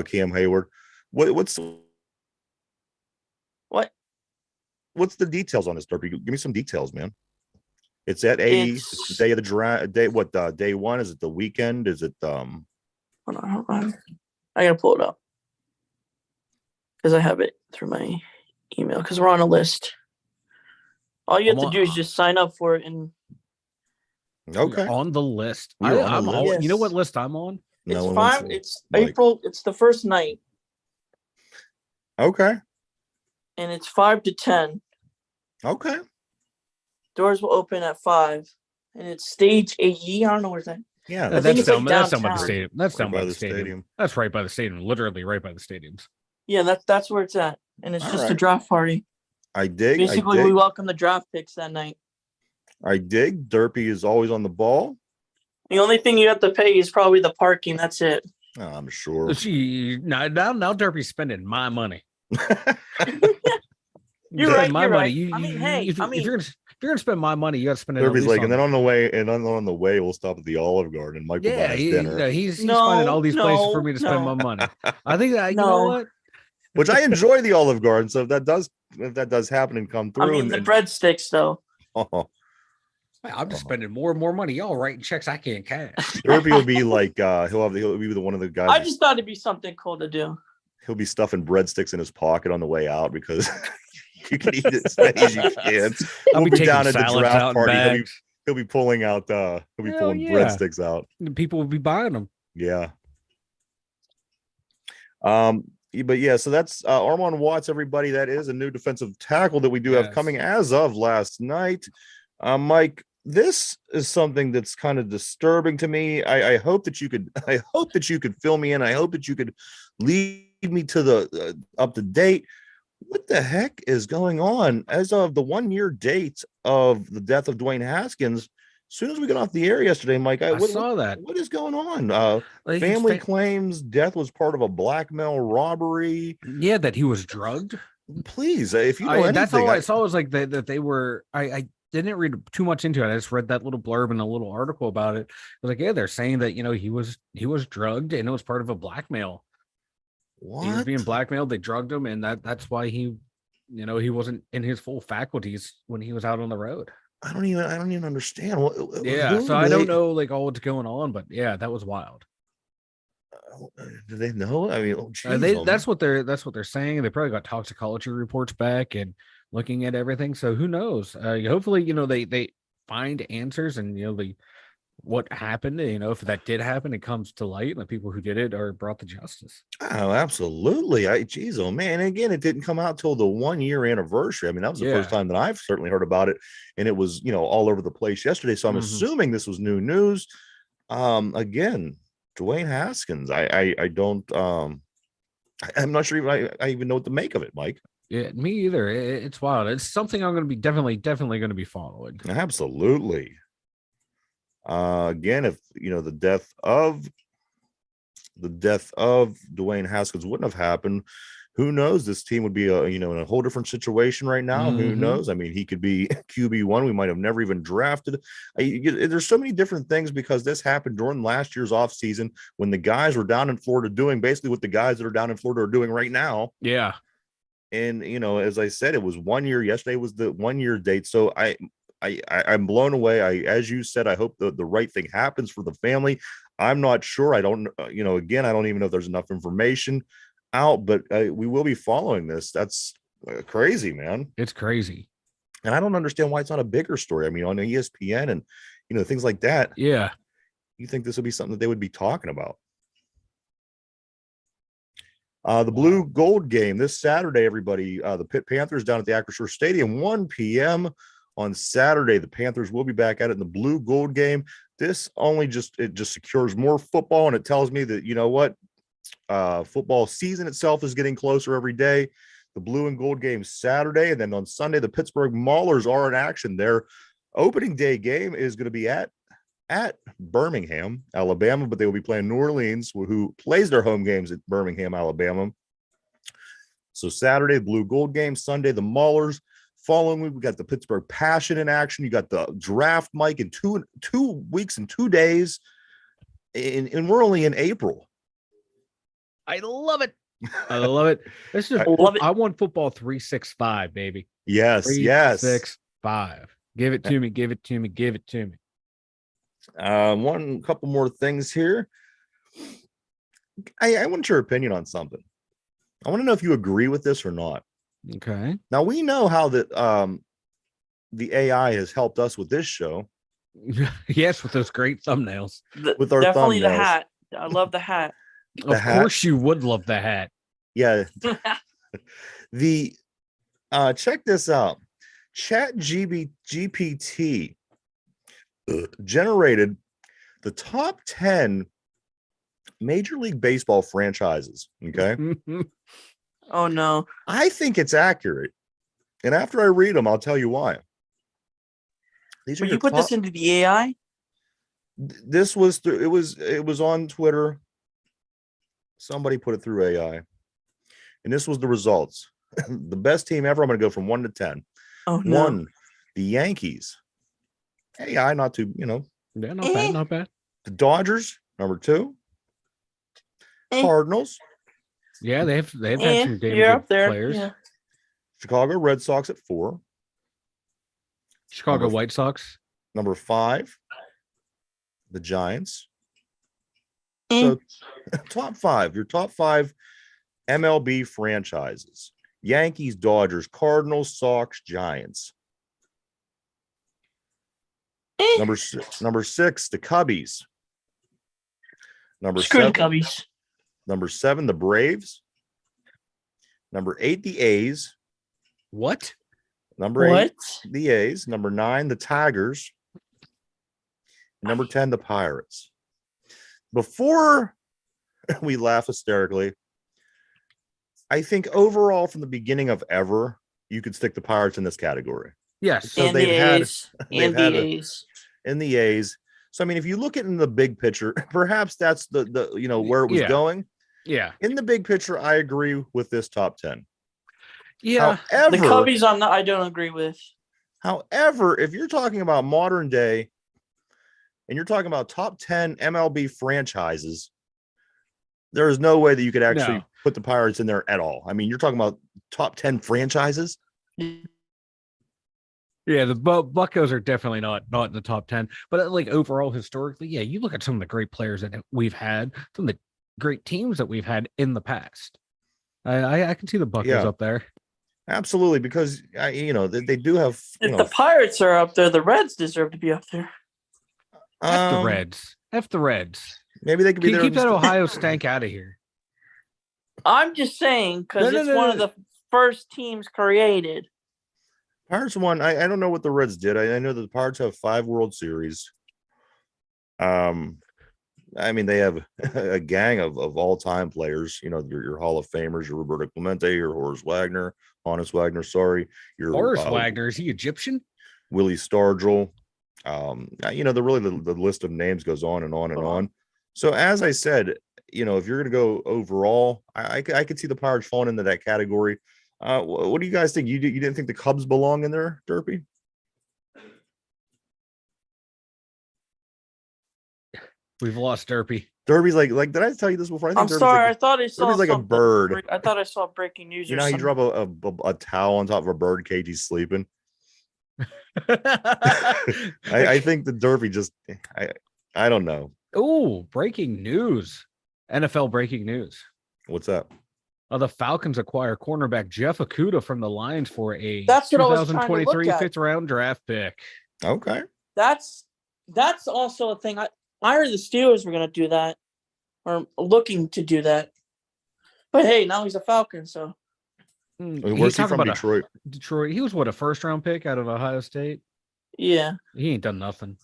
S2: Cam Hayward. What's the details on this, Derby? Give me some details, man. It's at it's the day of the draft. Day one? Is it the weekend? Is it
S3: Hold on. I gotta pull it up because I have it through my email because we're on a list. All you have to do is just sign up for it and.
S2: Okay.
S1: On the list.
S2: I'm on.
S1: Yes. You know what list I'm on?
S3: It's 5. It's April. It's the first night.
S2: Okay.
S3: And it's 5 to 10.
S2: Okay.
S3: Doors will open at 5, and it's stage AE. I don't know where's that.
S2: Yeah,
S1: that's down by the stadium. That's down by the stadium. That's right by the stadium. Literally right by the stadiums.
S3: Yeah, that's where it's at, and it's just a draft party.
S2: I dig.
S3: Basically, we welcome the draft picks that night.
S2: I dig. Derpy is always on the ball.
S3: The only thing you have to pay is probably the parking. That's it.
S2: Oh, I'm sure.
S1: Now Derpy's spending my money.
S3: You're right.
S1: My money.
S3: Right.
S1: If you're gonna spend my money, you got to spend it.
S2: Derby's like, and then on the way, we'll stop at the Olive Garden. Mike will buy us dinner.
S1: He's finding all these places for me to spend my money. I think that you know what?
S2: which I enjoy the Olive Garden. So if that does happen and come through,
S3: I mean, the breadsticks though.
S2: Oh,
S1: I'm just spending more and more money. Y'all writing checks I can't cash.
S2: Derpy will be like he'll be one of the guys.
S3: I just thought it'd be something cool to do.
S2: He'll be stuffing breadsticks in his pocket on the way out because you can eat as many as you can.
S1: I'll
S2: We'll
S1: be
S2: be down at the
S1: salads
S2: draft
S1: out in
S2: party.
S1: bags.
S2: He'll be pulling out. He'll be pulling breadsticks out.
S1: People will be buying them.
S2: Yeah. But yeah, so that's Armon Watts, everybody. That is a new defensive tackle that we do have coming as of last night. Mike, this is something that's kind of disturbing to me. I hope that you could fill me in. I hope that you could lead me to the up to date. What the heck is going on? As of the 1 year date of the death of Dwayne Haskins, as soon as we got off the air yesterday, Mike, I
S1: saw that.
S2: What is going on? Family claims death was part of a blackmail robbery.
S1: Yeah, that he was drugged.
S2: Please, if you know anything,
S1: that's all I saw was like that they were. I didn't read too much into it. I just read that little blurb in a little article about it. I was like, yeah, they're saying that he was drugged and it was part of a blackmail.
S2: What?
S1: He was being blackmailed. They drugged him, and that's why he wasn't in his full faculties when he was out on the road.
S2: I don't even understand.
S1: So I don't know like all what's going on, but yeah, that was wild.
S2: Do they know? I mean,
S1: that's what they're saying. They probably got toxicology reports back and looking at everything. So who knows? Hopefully, they find answers and what happened. If that did happen, it comes to light, and the people who did it are brought to justice.
S2: Oh, absolutely. Oh man. And again, it didn't come out till the 1 year anniversary. I mean, that was the first time that I've certainly heard about it, and it was all over the place yesterday. So I'm assuming this was new news. Again, Dwayne Haskins. I'm not sure I even know what to make of it, Mike.
S1: Yeah, me either. It's wild. It's something I'm going to be definitely going to be following.
S2: Absolutely. Again, if the death of Dwayne Haskins wouldn't have happened, who knows? This team would be in a whole different situation right now. Who knows? I mean, he could be QB1. We might have never even drafted. There's so many different things because this happened during last year's offseason when the guys were down in Florida doing basically what the guys that are down in Florida are doing right now.
S1: Yeah.
S2: And as I said, it was 1 year. Yesterday was the 1 year date. So I'm blown away. As you said, I hope the right thing happens for the family. I'm not sure. I don't, again, I don't even know if there's enough information out, but we will be following this. That's crazy, man.
S1: It's crazy.
S2: And I don't understand why it's not a bigger story. I mean, on ESPN and, things like that.
S1: Yeah.
S2: You think this would be something that they would be talking about? The blue gold game this Saturday, everybody. The Pitt Panthers down at the Acrisure Stadium, 1 p.m. on Saturday. The Panthers will be back at it in the blue gold game. This just secures more football, and it tells me that football season itself is getting closer every day. The blue and gold game Saturday, and then on Sunday the Pittsburgh Maulers are in action. Their opening day game is going to be at Birmingham, Alabama, but they will be playing New Orleans, who plays their home games at Birmingham, Alabama. So Saturday, blue gold game. Sunday, the Maulers. Following week, we got the Pittsburgh Passion in action. You got the draft, Mike, in 2 weeks and 2 days, and we're only in April.
S1: I love it. I love it. This is I want football 365, baby.
S2: Yes,
S1: 365. Give it to me. Give it to me. Give it to me.
S2: Couple more things here. I want your opinion on something. I want to know if you agree with this or not.
S1: Okay.
S2: Now we know how that the AI has helped us with this show.
S1: Yes, with those great thumbnails.
S2: With our
S3: definitely
S2: thumbnails.
S3: The hat. I love the hat.
S1: Of course you would love the hat.
S2: Yeah. The check this out. GPT generated the top 10 Major League Baseball franchises. Okay.
S3: Oh no.
S2: I think it's accurate. And after I read them, I'll tell you why.
S3: When you put this into the AI?
S2: This was it was on Twitter. Somebody put it through AI. And this was the results. The best team ever. I'm going to go from 1 to 10.
S3: Oh no.
S2: 1, the Yankees. AI, not too,
S1: Yeah, not bad, not bad.
S2: The Dodgers, number 2. Cardinals,
S1: Yeah, they've had some damn
S3: you're
S1: good
S3: up there.
S1: players.
S3: Yeah.
S2: Chicago Red Sox at 4.
S1: Chicago White Sox.
S2: Number 5, the Giants.
S3: Eh.
S2: So top 5, your top 5 MLB franchises: Yankees, Dodgers, Cardinals, Sox, Giants. Number 6, the Cubbies.
S3: Screw the Cubbies.
S2: Number 7, the Braves. Number 8, the A's.
S1: What?
S2: Number 8, the A's. Number 9, the Tigers. Number 10, the Pirates. Before we laugh hysterically, I think overall from the beginning of ever, you could stick the Pirates in this category.
S1: Yes.
S2: So
S3: and
S2: they've
S3: the
S2: had
S3: A's. And the A's.
S2: in the A's. So I mean, if you look at it in the big picture, perhaps that's the where it was going.
S1: Yeah.
S2: In the big picture, I agree with this top 10.
S1: Yeah.
S2: However,
S3: The Cubbies, I don't agree with.
S2: However, if you're talking about modern day and you're talking about top 10 MLB franchises, there is no way that you could actually put the Pirates in there at all. I mean, you're talking about top 10 franchises.
S1: Yeah, the Buccos are definitely not in the top 10. But like overall, historically, yeah, you look at some of the great players that we've had, some of the great teams that we've had in the past. I can see the Buccos up there.
S2: Absolutely, because they do have.
S3: If the Pirates are up there, the Reds deserve to be up there.
S1: F the Reds. F the Reds.
S2: Maybe they could be there.
S1: Keep that Ohio stank out of here.
S3: I'm just saying because it's one of the first teams created.
S2: Pirates won. I don't know what the Reds did. I know that the Pirates have 5 World Series. I mean, they have a gang of all-time players. Your Hall of Famers, your Roberto Clemente, your Horace Wagner, sorry. Your
S1: Horace Wagner, is he Egyptian?
S2: Willie Stargell. The list of names goes on and on and on. So as I said, if you're going to go overall, I could see the Pirates falling into that category. What do you guys think? You didn't think the Cubs belong in there, Derpy?
S1: We've lost Derpy.
S2: Derpy's like, did I tell you this before?
S3: I'm sorry. I thought I saw
S2: Derpy's like a bird.
S3: I thought I saw breaking news.
S2: You know, you drop a towel on top of a bird cage, he's sleeping. I think the Derpy just, I don't know.
S1: Oh, breaking news. NFL breaking news.
S2: What's that?
S1: The Falcons acquire cornerback Jeff Okudah from the Lions for a
S3: 2023
S1: 5th-round draft pick.
S2: Okay.
S3: That's also a thing. I heard the Steelers were going to do that or looking to do that. But hey, now he's a Falcon, so.
S2: Where's he from? Detroit.
S1: Detroit. He was a 1st-round pick out of Ohio State?
S3: Yeah.
S1: He ain't done nothing.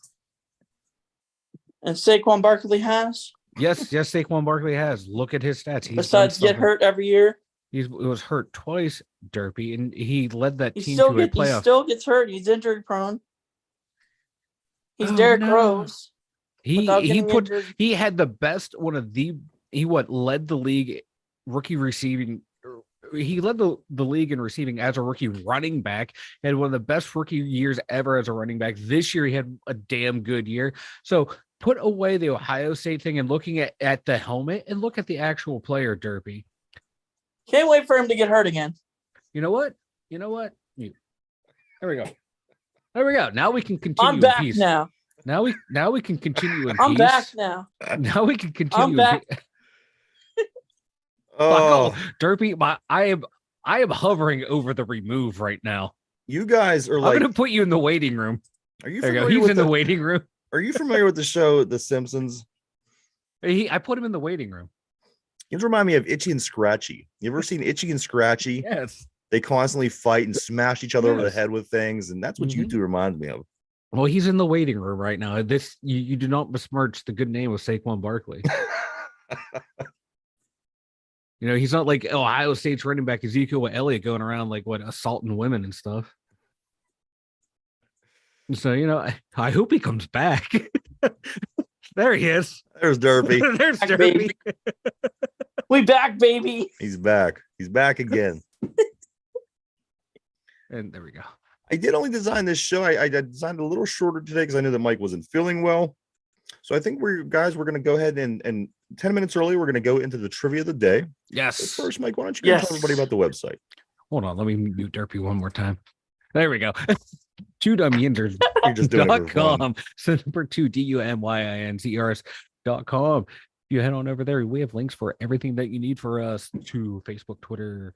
S3: And Saquon Barkley has?
S1: Yes, Saquon Barkley has. Look at his stats.
S3: Besides get hurt every year?
S1: He was hurt twice, Derpy, and he led that team to a playoff.
S3: He still gets hurt. He's injury prone. He's Derrick Rose.
S1: He had the best led the league rookie receiving. He led the league in receiving as a rookie running back. He had one of the best rookie years ever as a running back. This year he had a damn good year. So put away the Ohio State thing and looking at the helmet and look at the actual player, Derpy.
S3: Can't wait for him to get hurt again.
S1: You know what? There we go. Now we can continue.
S3: I'm back
S1: in peace.
S3: now.
S1: Now we can continue in
S3: I'm
S1: peace.
S3: back now.
S1: Now we can continue.
S3: I'm back.
S1: Derpy, I am hovering over the remove right now.
S2: You guys are
S1: I'm gonna put you in the waiting room.
S2: Are you?
S1: He's in the waiting room.
S2: Are you familiar with the show The Simpsons?
S1: I put him in the waiting room.
S2: You remind me of Itchy and Scratchy. You ever seen Itchy and Scratchy?
S1: Yes.
S2: They constantly fight and smash each other over the head with things, and that's what you two remind me of.
S1: Well, he's in the waiting room right now. You do not besmirch the good name of Saquon Barkley. He's not like Ohio State's running back Ezekiel Elliott going around assaulting women and stuff. So, I hope he comes back. There he is.
S2: There's Derpy.
S1: There's Derpy.
S3: We back, baby.
S2: He's back. He's back again.
S1: And there we go.
S2: I did only design this show. I designed it a little shorter today because I knew that Mike wasn't feeling well. So I think we're going to go ahead and 10 minutes early, we're going to go into the trivia of the day.
S1: Yes.
S2: But first, Mike, why don't you tell everybody about the website?
S1: Hold on. Let me mute Derpy one more time. There we go. 2dumyinzers.com.
S2: You're just doing it for fun.
S1: So number 2, DUMYINZERS.com. If you head on over there, we have links for everything that you need for us to Facebook, Twitter,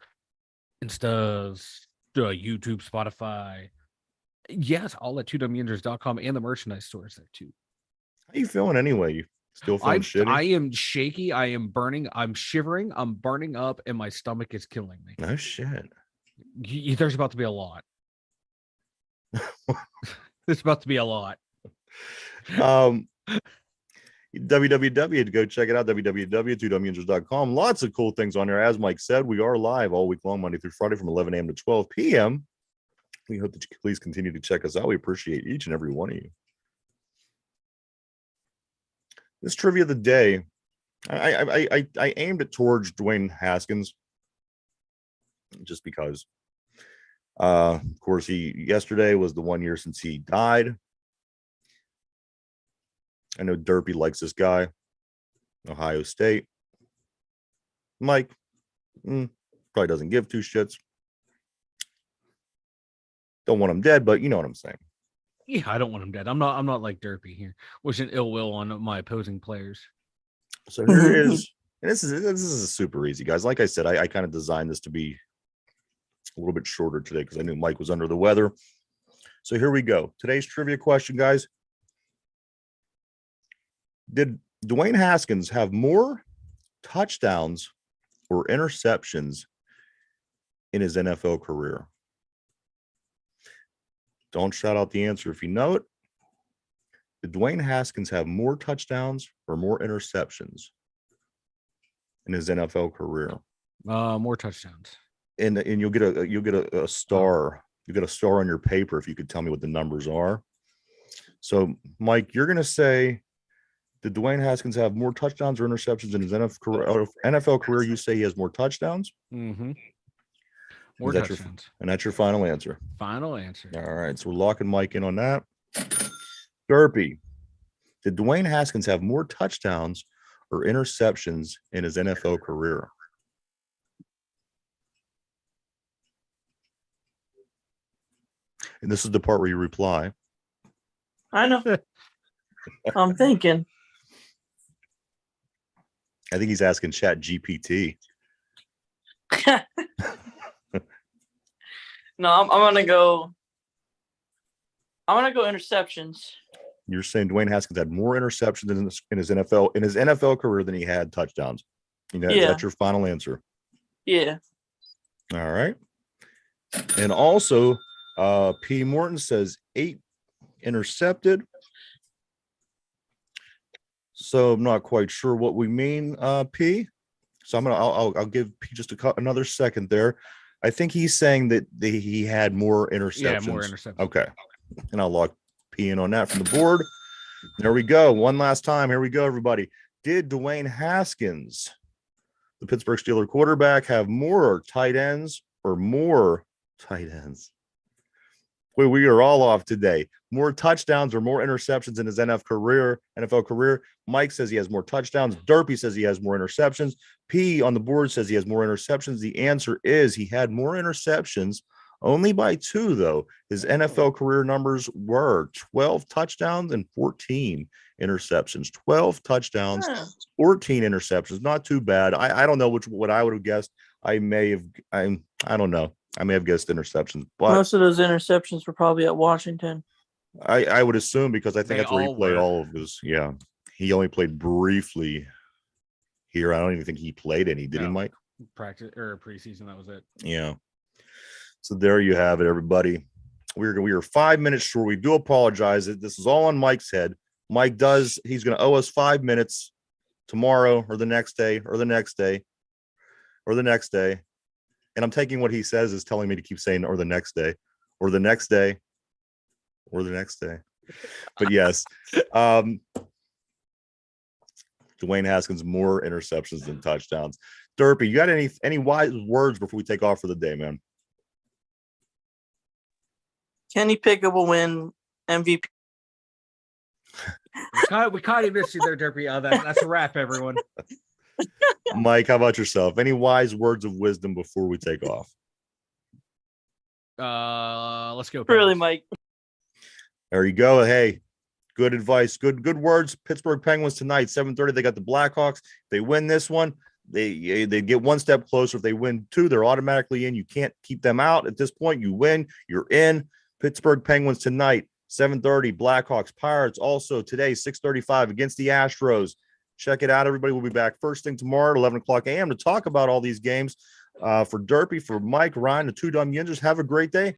S1: Instas, YouTube, Spotify. Yes, all at 2dumyinzers.com and the merchandise stores there too.
S2: How you feeling anyway? You still feeling shitty?
S1: I am shaky. I am burning. I'm shivering. I'm burning up, and my stomach is killing me.
S2: No shit.
S1: There's about to be a lot. There's about to be a lot.
S2: www, go check it out. www.2dumyinzers.com. Lots of cool things on there. As Mike said, we are live all week long, Monday through Friday from 11 a.m. to 12 p.m. We hope that you please continue to check us out. We appreciate each and every one of you. This trivia of the day, I aimed it towards Dwayne Haskins, just because. Of course, yesterday was the 1 year since he died. I know Derpy likes this guy, Ohio State. Mike probably doesn't give two shits. Don't want him dead, but you know what I'm saying.
S1: Yeah, I don't want him dead. I'm not like Derpy here, wishing ill will on my opposing players.
S2: So here it is. And this is super easy, guys. Like I said, I kind of designed this to be a little bit shorter today because I knew Mike was under the weather. So here we go. Today's trivia question, guys. Did Dwayne Haskins have more touchdowns or interceptions in his NFL career? Don't shout out the answer if you know it. Did Dwayne Haskins have more touchdowns or more interceptions in his NFL career?
S1: More touchdowns.
S2: And you'll get a star. You get a star on your paper if you could tell me what the numbers are. So, Mike, you're gonna say, did Dwayne Haskins have more touchdowns or interceptions in his NFL career? You say he has more touchdowns.
S1: Mm-hmm. More touchdowns.
S2: And that's your final answer.
S1: Final answer.
S2: All right. So we're locking Mike in on that. Derpy, did Dwayne Haskins have more touchdowns or interceptions in his NFL career? And this is the part where you reply.
S3: I know. I'm thinking.
S2: I think he's asking Chat GPT.
S3: No, I'm gonna go interceptions.
S2: You're saying Dwayne Haskins had more interceptions in his NFL career than he had touchdowns. You know,
S3: yeah.
S2: Is that your final answer?
S3: Yeah.
S2: All right. And also, P. Morton says 8 intercepted. So I'm not quite sure what we mean, P. So I'll give P just another second there. I think he's saying that he had more interceptions.
S1: Yeah, more interceptions.
S2: Okay. And I'll lock P in on that from the board. There we go. One last time. Here we go, everybody. Did Dwayne Haskins, the Pittsburgh Steelers quarterback, have more tight ends or more tight ends? We are all off today. More touchdowns or more interceptions in his NFL career. Mike says he has more touchdowns. Derpy says he has more interceptions. P on the board says he has more interceptions. The answer is he had more interceptions, only by 2, though. His NFL career numbers were 12 touchdowns and 14 interceptions. 12 touchdowns, 14 interceptions. Not too bad. I don't know what I would have guessed. I don't know. I may have guessed interceptions, but
S3: most of those interceptions were probably at Washington.
S2: I would assume, because I think that's where he played all of his. Yeah, he only played briefly here. I don't even think he played any. Did he, Mike?
S1: Practice or preseason. That was it.
S2: Yeah. So there you have it, everybody. We are 5 minutes short. We do apologize. This is all on Mike's head. Mike he's going to owe us 5 minutes tomorrow or the next day or the next day or the next day. And I'm taking what he says is telling me to keep saying or the next day or the next day or the next day. But yes, Dwayne Haskins more interceptions than touchdowns. Derpy, you got any wise words before we take off for the day, man?
S3: Kenny Pickett will win MVP.
S1: We kind of missed you there, Derpy. That's a wrap, everyone.
S2: Mike, how about yourself? Any wise words of wisdom before we take off?
S1: Let's go.
S3: Really, Mike.
S2: There you go. Hey, good advice. Good words. Pittsburgh Penguins tonight, 7:30. They got the Blackhawks. They win this one. They get one step closer. If they win two, they're automatically in. You can't keep them out at this point. You win, you're in. Pittsburgh Penguins tonight, 7:30. Blackhawks, Pirates also today, 6:35 against the Astros. Check it out, everybody. We'll be back first thing tomorrow at 11 o'clock a.m. to talk about all these games. For Derpy, for Mike, Ryan, the two dumb yinzers, have a great day.